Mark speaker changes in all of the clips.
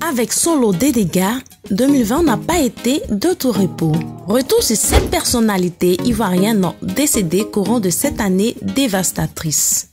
Speaker 1: Avec son lot de dégâts, 2020 n'a pas été de tout repos. Retour sur cette personnalité ivoirienne décédée courant de cette année dévastatrice.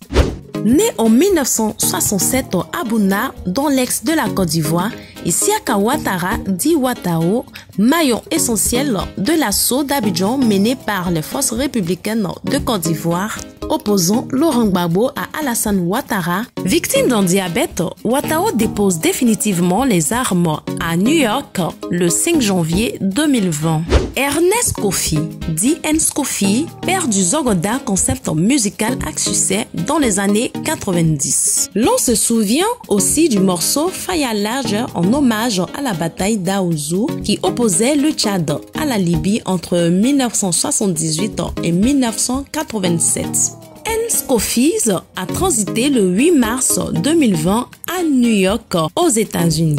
Speaker 1: Né en 1967 à Bouna, dans l'ex de la Côte d'Ivoire, Isiaka Ouattara dit Ouattao, maillon essentiel de l'assaut d'Abidjan mené par les forces républicaines de Côte d'Ivoire, opposant Laurent Gbagbo à Alassane Ouattara. Victime d'un diabète, Ouattao dépose définitivement les armes à New York le 5 janvier 2020. Ernest Kofi, dit Ens Kofi, père du Zogoda, concept musical à succès dans les années 90. L'on se souvient aussi du morceau Faya Large en hommage à la bataille d'Aouzou qui opposait le Tchad à la Libye entre 1978 et 1987. Ens Kofi a transité le 8 mars 2020 à New York, aux États-Unis.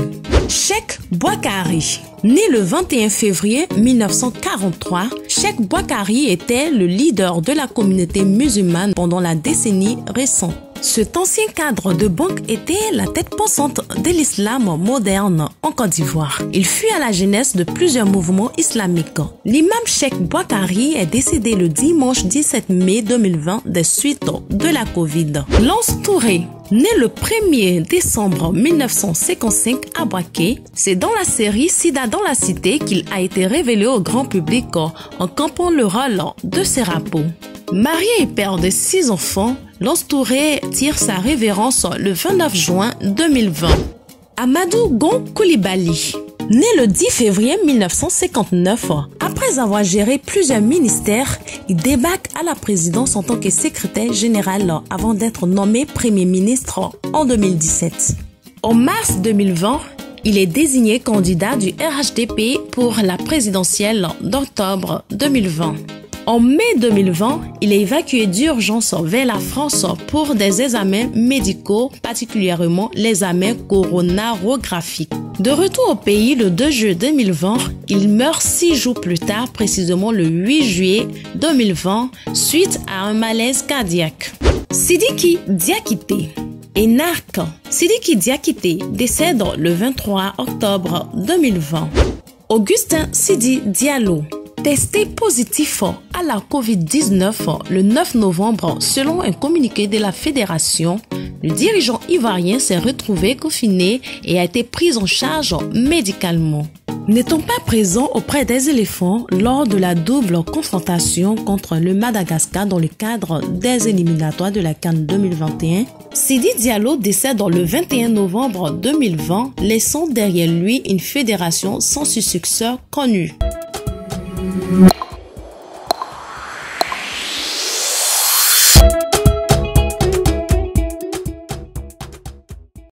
Speaker 1: Cheikh Boakari. Né le 21 février 1943, Cheikh Boakari était le leader de la communauté musulmane pendant la décennie récente. Cet ancien cadre de banque était la tête pensante de l'islam moderne en Côte d'Ivoire. Il fut à la genèse de plusieurs mouvements islamiques. L'imam Cheikh Boakari est décédé le dimanche 17 mai 2020 des suites de la Covid. Lance Touré. Né le 1er décembre 1955 à Boaké, c'est dans la série Sida dans la cité qu'il a été révélé au grand public en campant le rôle de Serapo. Marié et père de 6 enfants, Lance Touré tire sa révérence le 29 juin 2020. Amadou Gon Coulibaly. Né le 10 février 1959, après avoir géré plusieurs ministères, il débarque à la présidence en tant que secrétaire général avant d'être nommé Premier ministre en 2017. En mars 2020, il est désigné candidat du RHDP pour la présidentielle d'octobre 2020. En mai 2020, il est évacué d'urgence vers la France pour des examens médicaux, particulièrement l'examen coronarographique. De retour au pays le 2 juillet 2020, il meurt 6 jours plus tard, précisément le 8 juillet 2020, suite à un malaise cardiaque. Sidiki Diakité. Énarque. Sidiki Diakité décède le 23 octobre 2020. Augustin Sidi Diallo. Testé positif à la Covid-19 le 9 novembre, selon un communiqué de la fédération, le dirigeant ivoirien s'est retrouvé confiné et a été pris en charge médicalement. N'étant pas présent auprès des éléphants lors de la double confrontation contre le Madagascar dans le cadre des éliminatoires de la CAN 2021, Sidi Diallo décède le 21 novembre 2020, laissant derrière lui une fédération sans successeur connu.